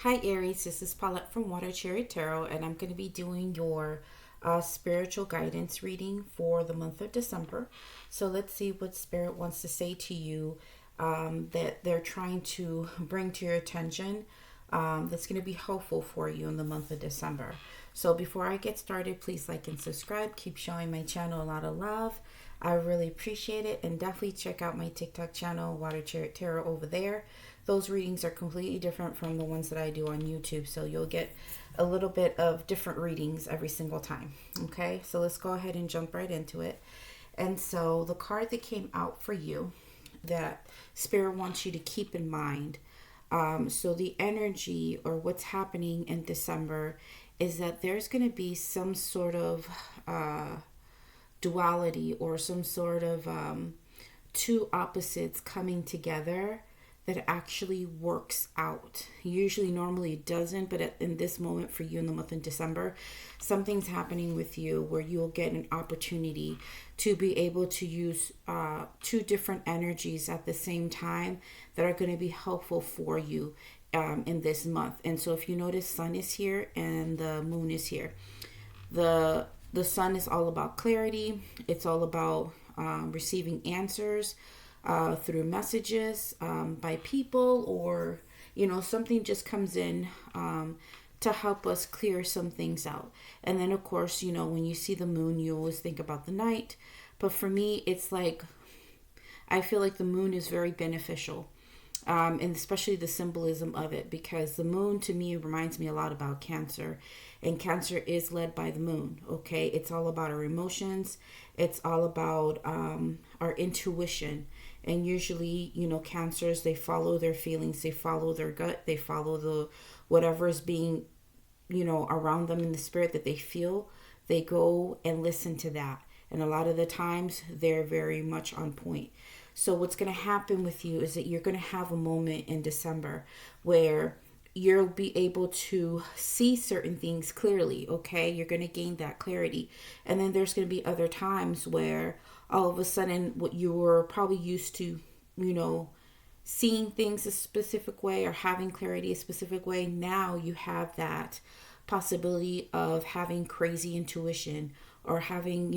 Hi Aries, this is Paulette from Water Cherry Tarot, and I'm going to be doing your spiritual guidance reading for the month of December. So let's see what Spirit wants to say to you that they're trying to bring to your attention that's going to be helpful for you in the month of December. So before I get started, please like and subscribe. Keep showing my channel a lot of love. I really appreciate it, and definitely check out my TikTok channel, Water Cherry Tarot, over there. Those readings are completely different from the ones that I do on YouTube, so you'll get a little bit of different readings every single time. Okay, so let's go ahead and jump right into it. And so the card that came out for you that Spirit wants you to keep in mind. So the energy or what's happening in December is that there's going to be some sort of duality or some sort of two opposites coming together that actually works out. Usually, normally it doesn't, but in this moment for you in the month of December, something's happening with you where you'll get an opportunity to be able to use two different energies at the same time that are going to be helpful for you in this month. And so if you notice, sun is here and the moon is here. The sun is all about clarity. It's all about receiving answers through messages by people, or something just comes in to help us clear some things out. And then of course, when you see the moon, you always think about the night. But for me, it's like I feel like the moon is very beneficial. And especially the symbolism of it, because the moon to me reminds me a lot about Cancer, and Cancer is led by the moon. Okay, it's all about our emotions, it's all about our intuition. And usually, Cancers, they follow their feelings, they follow their gut, they follow the whatever is being around them in the spirit that they feel. They go and listen to that, and a lot of the times they're very much on point. So what's going to happen with you is that you're going to have a moment in December where you'll be able to see certain things clearly. Okay, you're going to gain that clarity. And then there's going to be other times where all of a sudden what you were probably used to, seeing things a specific way or having clarity a specific way, now you have that possibility of having crazy intuition, or having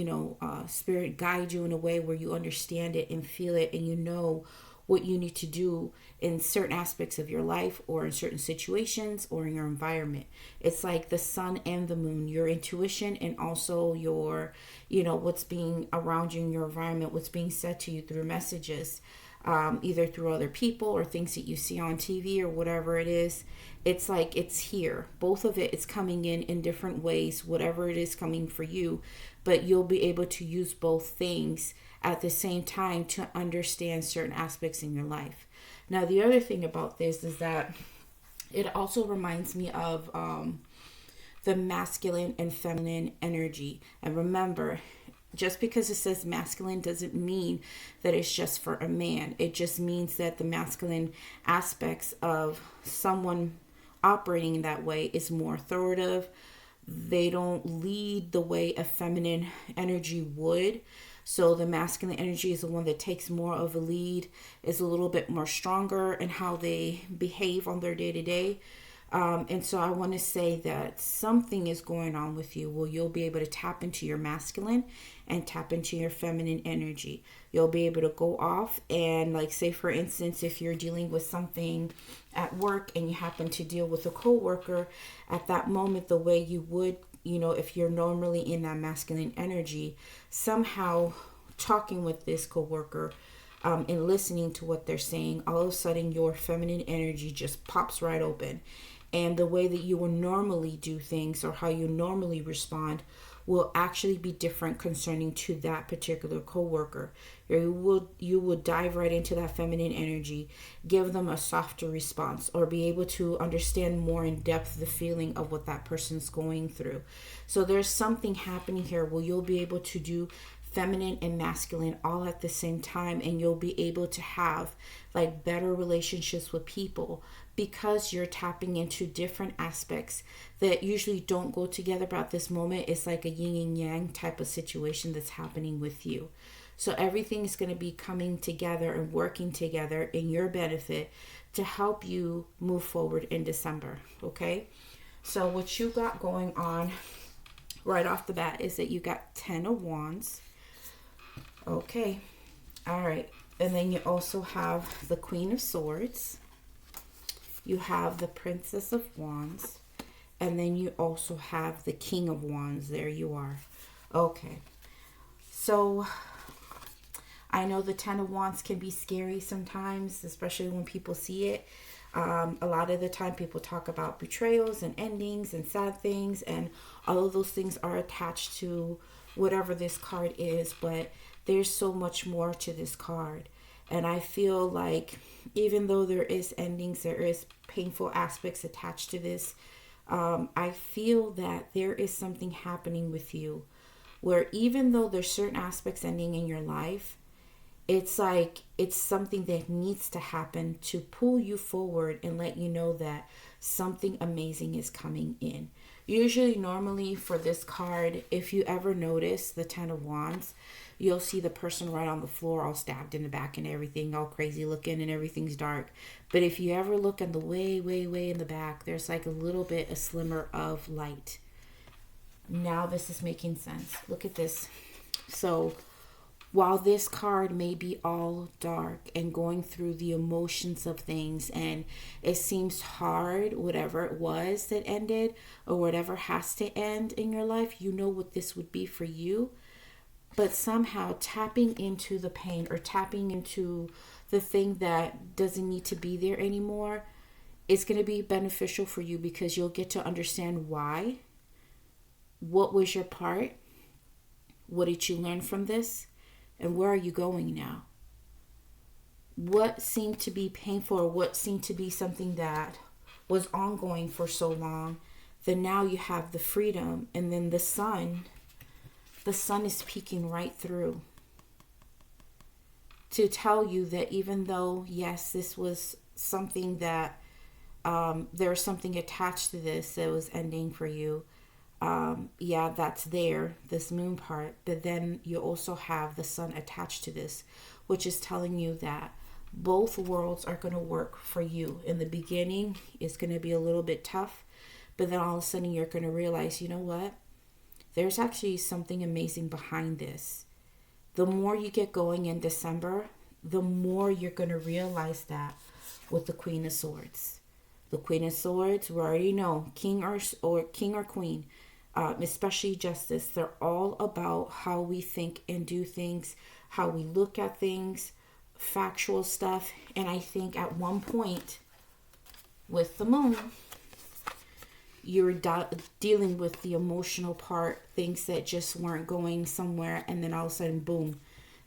spirit guide you in a way where you understand it and feel it, and what you need to do in certain aspects of your life, or in certain situations, or in your environment. It's like the sun and the moon, your intuition, and also your what's being around you in your environment, what's being said to you through messages, either through other people or things that you see on TV or whatever it is. It's like it's here. Both of it is coming in different ways, whatever it is coming for you, but you'll be able to use both things at the same time to understand certain aspects in your life. Now, the other thing about this is that it also reminds me of the masculine and feminine energy. And remember, just because it says masculine doesn't mean that it's just for a man. It just means that the masculine aspects of someone operating in that way is more authoritative. They don't lead the way a feminine energy would. So the masculine energy is the one that takes more of a lead, is a little bit more stronger in how they behave on their day-to-day. And so I want to say that something is going on with you where you'll be able to tap into your masculine and tap into your feminine energy. You'll be able to go off and, like, say for instance, if you're dealing with something at work and you happen to deal with a coworker at that moment, the way you would, if you're normally in that masculine energy, somehow talking with this coworker, and listening to what they're saying, all of a sudden your feminine energy just pops right open. And the way that you will normally do things, or how you normally respond, will actually be different concerning to that particular coworker. You will dive right into that feminine energy, give them a softer response, or be able to understand more in depth the feeling of what that person's going through. So there's something happening here where you'll be able to do feminine and masculine all at the same time, and you'll be able to have like better relationships with people because you're tapping into different aspects that usually don't go together. But at this moment, it's like a yin and yang type of situation that's happening with you. So everything is going to be coming together and working together in your benefit to help you move forward in December. Okay, so what you got going on right off the bat is that you got 10 of Wands. Okay, all right. And then you also have the Queen of Swords. You have the Princess of Wands. And then you also have the King of Wands. There you are. Okay. So I know the 10 of Wands can be scary sometimes, especially when people see it. A lot of the time people talk about betrayals and endings and sad things, and all of those things are attached to whatever this card is, but there's so much more to this card. And I feel like even though there is endings, there is painful aspects attached to this, I feel that there is something happening with you where even though there's certain aspects ending in your life, it's like it's something that needs to happen to pull you forward and let you know that something amazing is coming in. Usually, normally for this card, if you ever notice the 10 of Wands, you'll see the person right on the floor all stabbed in the back and everything, all crazy looking and everything's dark. But if you ever look in the way in the back, there's like a little bit, a slimmer of light. Now this is making sense. Look at this. So while this card may be all dark and going through the emotions of things, and it seems hard, whatever it was that ended or whatever has to end in your life, you know what this would be for you. But somehow tapping into the pain or tapping into the thing that doesn't need to be there anymore is going to be beneficial for you, because you'll get to understand why. What was your part? What did you learn from this? And where are you going now? What seemed to be painful, or what seemed to be something that was ongoing for so long, then now you have the freedom. And then the sun is peeking right through to tell you that even though, yes, this was something that there's something attached to this that was ending for you. Yeah, that's there, this moon part, but then you also have the sun attached to this, which is telling you that both worlds are going to work for you. In the beginning, it's going to be a little bit tough, but then all of a sudden you're going to realize, you know what? There's actually something amazing behind this. The more you get going in December, the more you're going to realize that with the Queen of Swords. The Queen of Swords, we already know, king or queen, especially justice. They're all about how we think and do things, how we look at things, factual stuff. And I think at one point with the moon, you're dealing with the emotional part, things that just weren't going somewhere, and then all of a sudden, boom,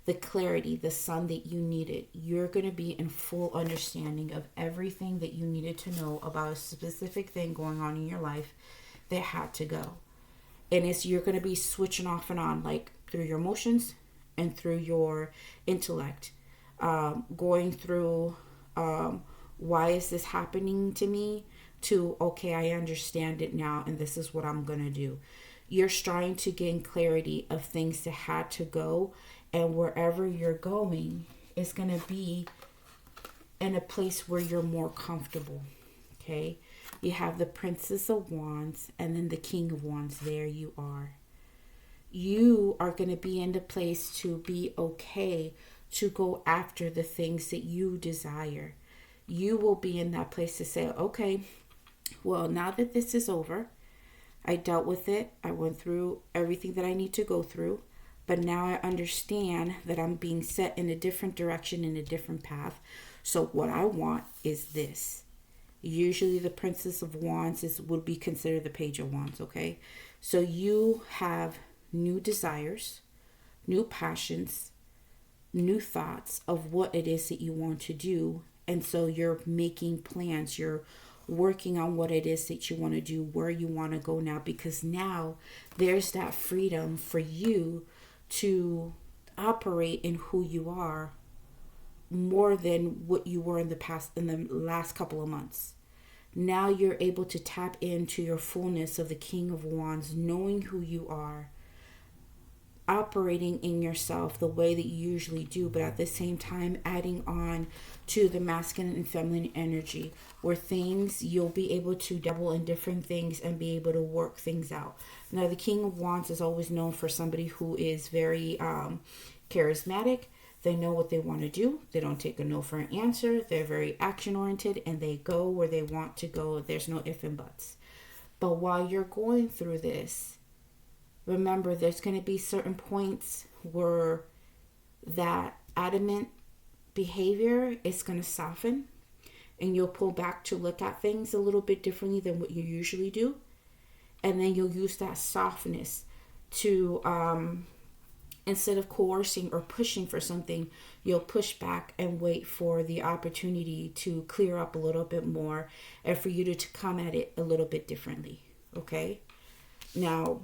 the clarity, the sun that you needed. You're going to be in full understanding of everything that you needed to know about a specific thing going on in your life that had to go. And you're going to be switching off and on, like through your emotions and through your intellect, going through why is this happening to me, to, okay, I understand it now, and this is what I'm going to do. You're starting to gain clarity of things that had to go, and wherever you're going is going to be in a place where you're more comfortable, okay? You have the Princess of Wands and then the King of Wands. There you are. You are going to be in the place to be okay to go after the things that you desire. You will be in that place to say, okay, well, now that this is over, I dealt with it. I went through everything that I need to go through. But now I understand that I'm being set in a different direction, in a different path. So what I want is this. Usually the Princess of Wands would be considered the Page of Wands, okay? So you have new desires, new passions, new thoughts of what it is that you want to do. And so you're making plans. You're working on what it is that you want to do, where you want to go now, because now there's that freedom for you to operate in who you are more than what you were in the last couple of months. Now you're able to tap into your fullness of the King of Wands, knowing who you are, operating in yourself the way that you usually do, but at the same time adding on to the masculine and feminine energy, where things you'll be able to dabble in different things and be able to work things out. Now, the King of Wands is always known for somebody who is very charismatic. They know what they want to do. They don't take a no for an answer. They're very action oriented and they go where they want to go. There's no if and buts. But while you're going through this, remember there's going to be certain points where that adamant behavior is going to soften and you'll pull back to look at things a little bit differently than what you usually do. And then you'll use that softness to, instead of coercing or pushing for something, you'll push back and wait for the opportunity to clear up a little bit more and for you to come at it a little bit differently. Okay? Now,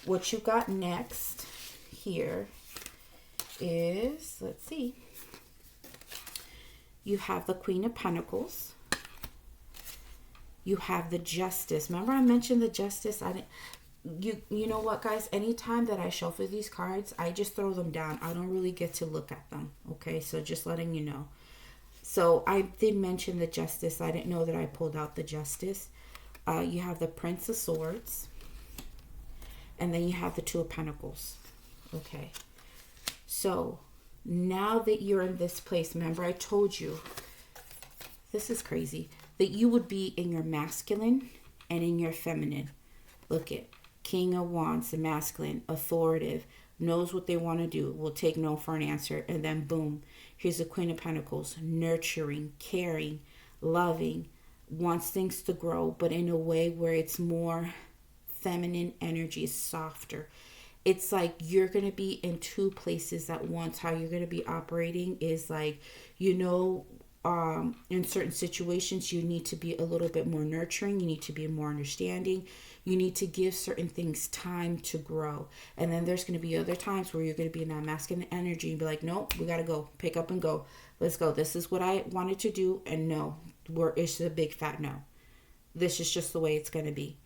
what you got next here is, let's see, you have the Queen of Pentacles. You have the Justice. Remember I mentioned the Justice? You know what, guys? Anytime that I shuffle these cards, I just throw them down. I don't really get to look at them. Okay, so just letting you know. So I did mention the Justice. I didn't know that I pulled out the Justice. You have the Prince of Swords. And then you have the Two of Pentacles. Okay. So now that you're in this place, remember I told you, this is crazy, that you would be in your masculine and in your feminine. Look at King of Wands, the masculine, authoritative, knows what they want to do, will take no for an answer. And then boom, here's the Queen of Pentacles, nurturing, caring, loving, wants things to grow, but in a way where it's more feminine energy, is softer. It's like you're going to be in two places at once. How you're going to be operating is like, in certain situations, you need to be a little bit more nurturing. You need to be more understanding. You need to give certain things time to grow. And then there's going to be other times where you're going to be in that masculine energy and be like, nope, we got to go. Pick up and go. Let's go. This is what I wanted to do. And no, it's a big fat no. This is just the way it's going to be.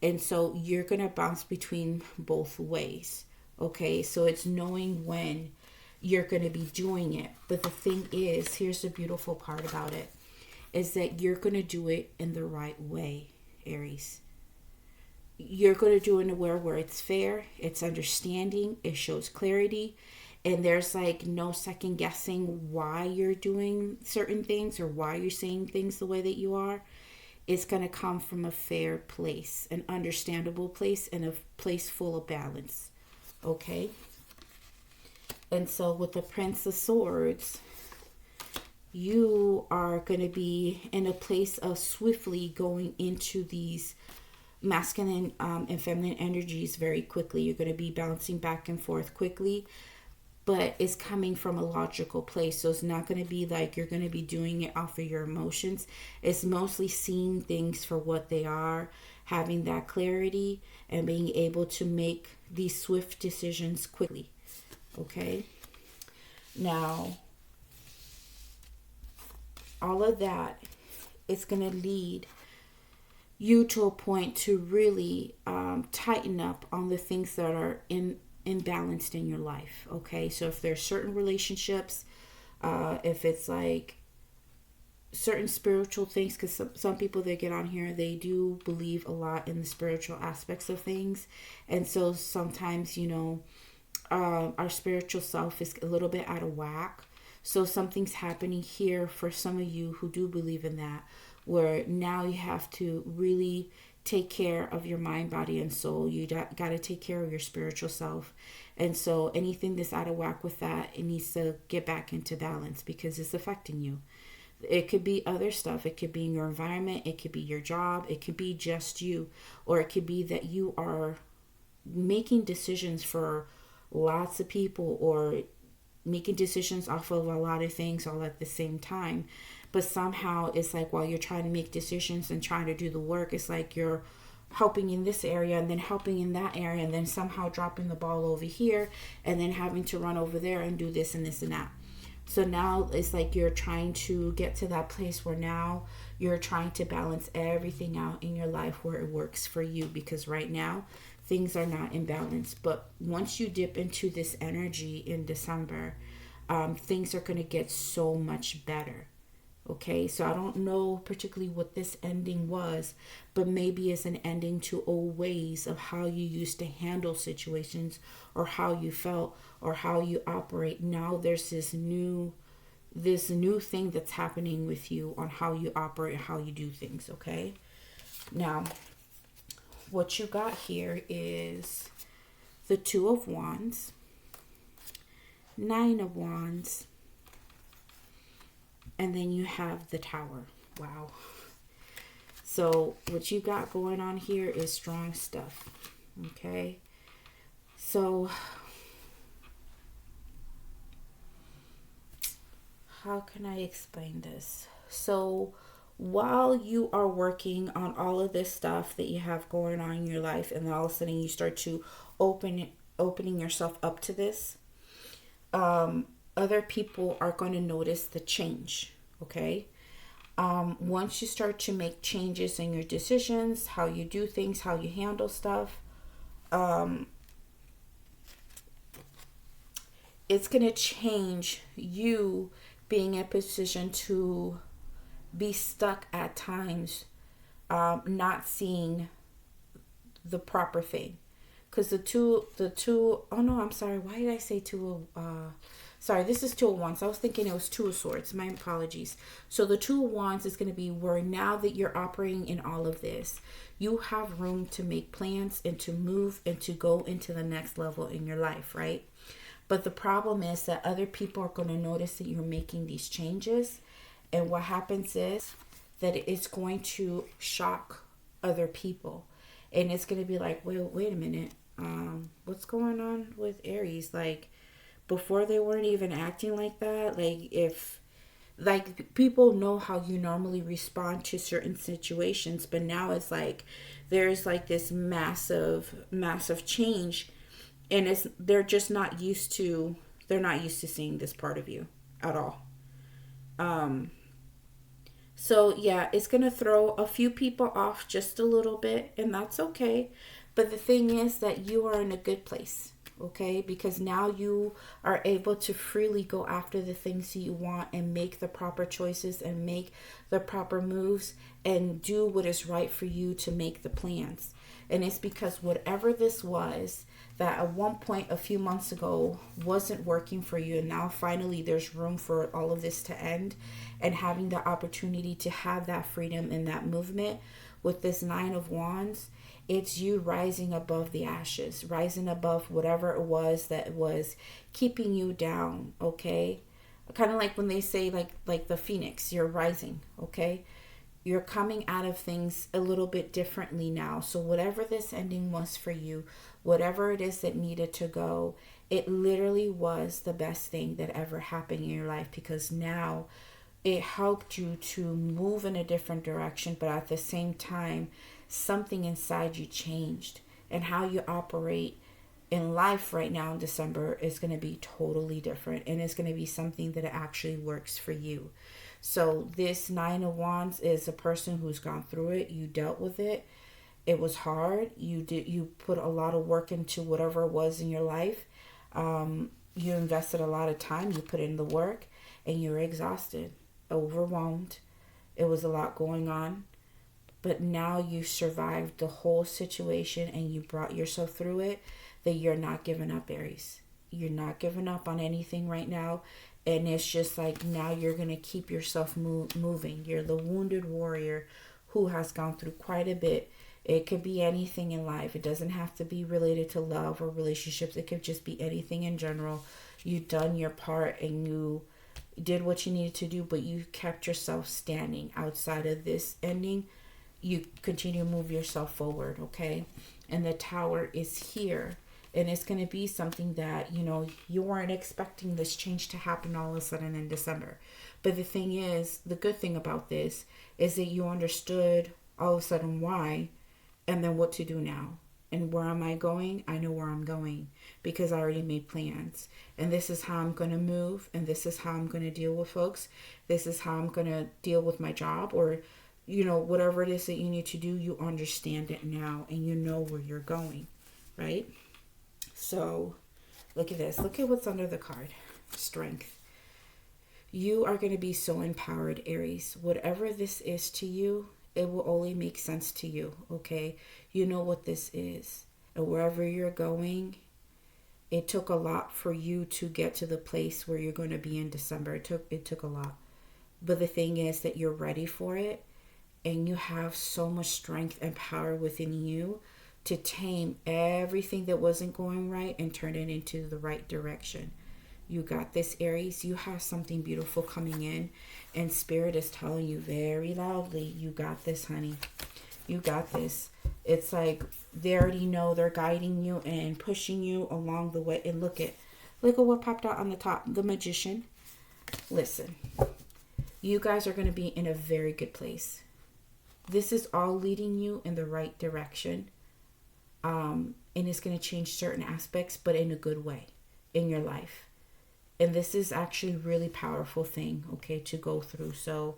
And so you're going to bounce between both ways. Okay, so it's knowing when you're going to be doing it. But the thing is, here's the beautiful part about it, is that you're going to do it in the right way, Aries. You're going to do it in a way where it's fair, it's understanding, it shows clarity, and there's like no second guessing why you're doing certain things or why you're saying things the way that you are. It's going to come from a fair place, an understandable place, and a place full of balance. Okay? And so with the Prince of Swords, you are going to be in a place of swiftly going into these masculine and feminine energies very quickly. You're going to be bouncing back and forth quickly, but it's coming from a logical place. So it's not going to be like you're going to be doing it off of your emotions. It's mostly seeing things for what they are, having that clarity, and being able to make these swift decisions quickly. Okay? Now, all of that is going to lead you to a point to really tighten up on the things that are imbalanced in your life. Okay, so if there's certain relationships, if it's like certain spiritual things, because some people that get on here, they do believe a lot in the spiritual aspects of things, and so sometimes our spiritual self is a little bit out of whack. So something's happening here for some of you who do believe in that, where now you have to really take care of your mind, body, and soul. You got to take care of your spiritual self. And so anything that's out of whack with that, it needs to get back into balance because it's affecting you. It could be other stuff. It could be in your environment. It could be your job. It could be just you. Or it could be that you are making decisions for lots of people, or making decisions off of a lot of things all at the same time. But somehow it's like while you're trying to make decisions and trying to do the work, it's like you're helping in this area and then helping in that area and then somehow dropping the ball over here and then having to run over there and do this and this and that. So now it's like you're trying to get to that place where now you're trying to balance everything out in your life where it works for you, because right now things are not in balance. But once you dip into this energy in December, things are going to get so much better. Okay, so I don't know particularly what this ending was, but maybe it's an ending to old ways of how you used to handle situations, or how you felt, or how you operate. Now there's this new thing that's happening with you on how you operate, how you do things. Okay, now what you got here is the Two of Wands, Nine of Wands, and then you have the Tower. Wow. So what you got going on here is strong stuff. Okay. So how can I explain this? So while you are working on all of this stuff that you have going on in your life, and then all of a sudden you start to opening yourself up to this, other people are going to notice the change. Okay. Once you start to make changes in your decisions, how you do things, how you handle stuff, it's going to change you being in a position to be stuck at times, not seeing the proper thing. Because oh no, I'm sorry. Why did I say sorry, this is Two of Wands. I was thinking it was Two of Swords. My apologies. So the Two of Wands is going to be where now that you're operating in all of this, you have room to make plans and to move and to go into the next level in your life, right? But the problem is that other people are going to notice that you're making these changes. And what happens is that it's going to shock other people. And it's going to be like, wait a minute. What's going on with Aries? Like, before they weren't even acting like that. Like people know how you normally respond to certain situations, but now it's like there's like this massive change, and they're not used to seeing this part of you at all. So yeah, it's going to throw a few people off just a little bit, and that's okay. But the thing is that you are in a good place, okay? Because now you are able to freely go after the things you want and make the proper choices and make the proper moves and do what is right for you to make the plans. And it's because whatever this was that at one point a few months ago wasn't working for you, and now finally there's room for all of this to end, and having the opportunity to have that freedom and that movement with this Nine of Wands. It's you rising above the ashes, rising above whatever it was that was keeping you down, okay? Kind of like when they say like the phoenix, you're rising, okay? You're coming out of things a little bit differently now. So whatever this ending was for you, whatever it is that needed to go, it literally was the best thing that ever happened in your life, because now it helped you to move in a different direction, but at the same time, something inside you changed, and how you operate in life right now in December is going to be totally different, and it's going to be something that actually works for you. So this Nine of Wands is a person who's gone through it. You dealt with it. It was hard. You put a lot of work into whatever it was in your life. You invested a lot of time. You put in the work, and you're exhausted, overwhelmed. It was a lot going on. But now you survived the whole situation and you brought yourself through it, that you're not giving up, Aries. You're not giving up on anything right now. And it's just like now you're going to keep yourself moving. You're the wounded warrior who has gone through quite a bit. It could be anything in life. It doesn't have to be related to love or relationships. It could just be anything in general. You've done your part and you did what you needed to do, but you kept yourself standing outside of this ending. You continue to move yourself forward, okay? And the Tower is here. And it's going to be something that, you weren't expecting this change to happen all of a sudden in December. But the thing is, the good thing about this is that you understood all of a sudden why, and then what to do now. And where am I going? I know where I'm going because I already made plans. And this is how I'm going to move. And this is how I'm going to deal with folks. This is how I'm going to deal with my job, or, you know, whatever it is that you need to do, you understand it now and you know where you're going, right? So look at this. Look at what's under the card. Strength. You are going to be so empowered, Aries. Whatever this is to you, it will only make sense to you, okay? You know what this is. And wherever you're going, it took a lot for you to get to the place where you're going to be in December. It took a lot. But the thing is that you're ready for it, and you have so much strength and power within you to tame everything that wasn't going right and turn it into the right direction. You got this, Aries. You have something beautiful coming in, and Spirit is telling you very loudly, you got this, honey. You got this. It's like they already know. They're guiding you and pushing you along the way. And look at what popped out on the top. The Magician. Listen, you guys are going to be in a very good place. This is all leading you in the right direction. And it's going to change certain aspects, but in a good way in your life. And this is actually a really powerful thing, okay, to go through. So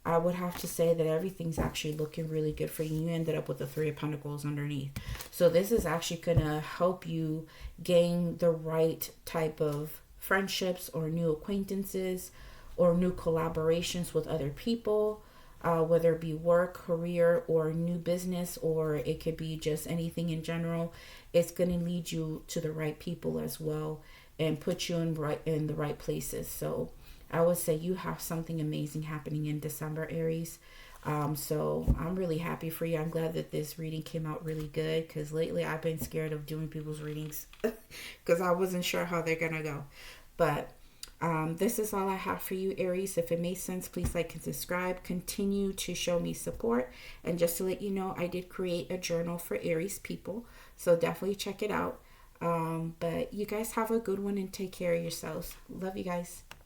I would have to say that everything's actually looking really good for you. You ended up with the 3 of Pentacles underneath. So this is actually going to help you gain the right type of friendships or new acquaintances or new collaborations with other people, whether it be work, career, or new business, or it could be just anything in general. It's going to lead you to the right people as well and put you in the right places. So I would say you have something amazing happening in December, Aries. So I'm really happy for you. I'm glad that this reading came out really good, because lately I've been scared of doing people's readings because I wasn't sure how they're going to go. But this is all I have for you, Aries. If it made sense, please like and subscribe. Continue to show me support. And just to let you know, I did create a journal for Aries people, so definitely check it out. But you guys have a good one and take care of yourselves. Love you guys.